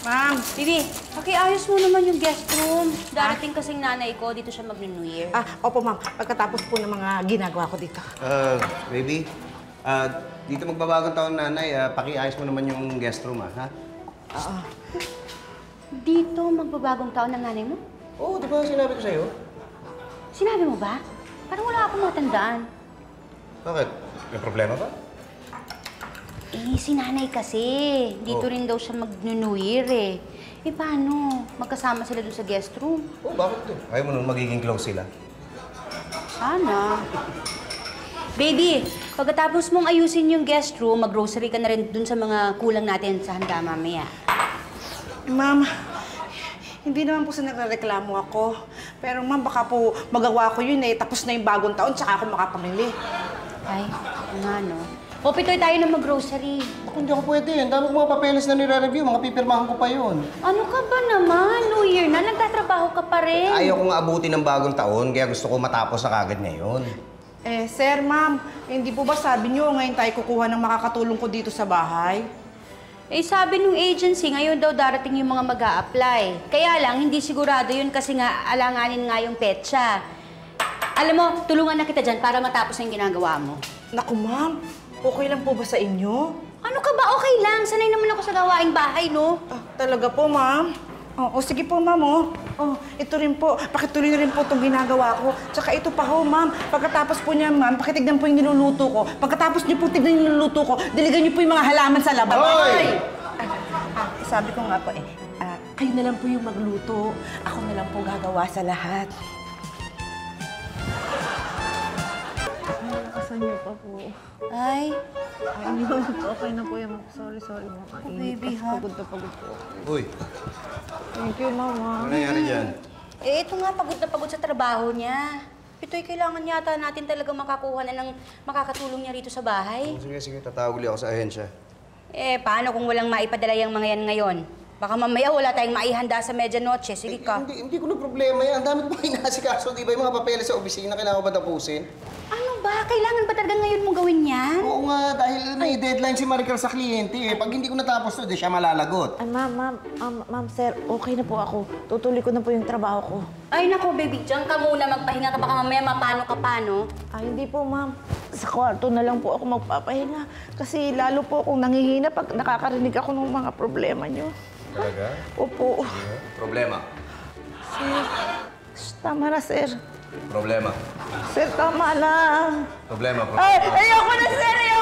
Ma'am. Bibi, pakiayos mo naman yung guest room. Darating kasing nanay ko, dito siya mag-New Year. Opo ma'am. Pagkatapos po ng mga ginagawa ko dito. Baby, dito magbabagong taon nanay, pakiayos mo naman yung guest room, ha? Dito magbabagong taon ng nanay mo? Oo, di ba sinabi ko sa'yo? Sinabi mo ba? Parang wala akong matandaan. Bakit? May problema ba? Si nanay kasi. Dito rin daw siya mag-New Year eh. Paano? Magkasama sila dun sa guest room. Bakit to? Ayaw mo nun magiging close sila? Sana. Baby, pagkatapos mong ayusin yung guest room, mag-grocery ka na rin dun sa mga kulang natin sa handa mamaya. Ma'am, hindi naman po sa nagrereklamo ako. Pero ma'am, baka po magawa ko yun eh. Tapos na yung bagong taon, tsaka ako makapamili. Ay, nga no. O, pitoy tayo na mag-grocery. Ako, hindi ako pwede. Ang dami kong mga papeles na nire-review. Mga pipirmahan ko pa yun. Ano ka ba naman? New Year na, nagtatrabaho ka pa rin. Ayaw kong abutin ng bagong taon, kaya gusto ko matapos na kagad ngayon. Sir, ma'am, hindi po ba sabi niyo ngayon tayo kukuha ng makakatulong ko dito sa bahay? Sabi nung agency, ngayon daw darating yung mga mag-a-apply. Kaya lang, hindi sigurado yun kasi nga alanganin nga yung petsa. Alam mo, tulungan na kita dyan para matapos na yung ginagawa mo. Naku, ma'am. Okay lang po ba sa inyo? Ano ka ba? Okay lang. Sanay naman ako sa gawaing bahay, no? Talaga po, ma'am? Sige po, ma'am, ito rin po. Pakituloy na rin po itong ginagawa ko. Tsaka ito pa ho, ma'am. Pagkatapos po niya, ma'am, pakitignan po yung niluluto ko. Pagkatapos niyo po tignan yung niluluto ko, diligan niyo po yung mga halaman sa labas. Hoy! Sabi ko nga po kayo na lang po yung magluto. Ako na lang po gagawa sa lahat. Nakasan niyo pa po. Ay, Hindi naman po. Okay na po yan. Sorry, mga init. baby, ha? Pagod na pagod po. Uy, Thank you, Mama. ano nangyari dyan? ito nga, pagod na pagod sa trabaho niya. Pitoy, kailangan yata natin talaga makakuha na ng makakatulong niya rito sa bahay. Sige, tatawag ulit ako sa ahensya. Paano kung walang maipadala yung mga yan ngayon? Baka mamaya wala tayong maihanda sa medianoche. Sige ka. Hindi ko na problema yan. Ang dami ko pa inasikaso, di ba? Yung mga papeles sa opisina, kailangan ko ba tapusin? Ano ba? Kailangan ba talaga ngayon mong gawin yan? Oo nga, dahil may deadline si Maricar sa kliyente eh. Pag hindi ko natapos to, di siya malalagot. Ma'am, sir, okay na po ako. Tutuloy ko na po yung trabaho ko. Ay nako, baby. Diyan ka muna. Magpahinga ka. Baka mamaya mapano ka pa, no? Hindi po, ma'am. Sa kwarto na lang po ako magpapahinga. Kasi lalo po akong nangihina pag nakakarinig ako ng mga problema niyo. Talaga? Opo. Problema. Sir, tama na, sir. Problema. Sir, tama na. Problema. Ay, ayoko na, sir!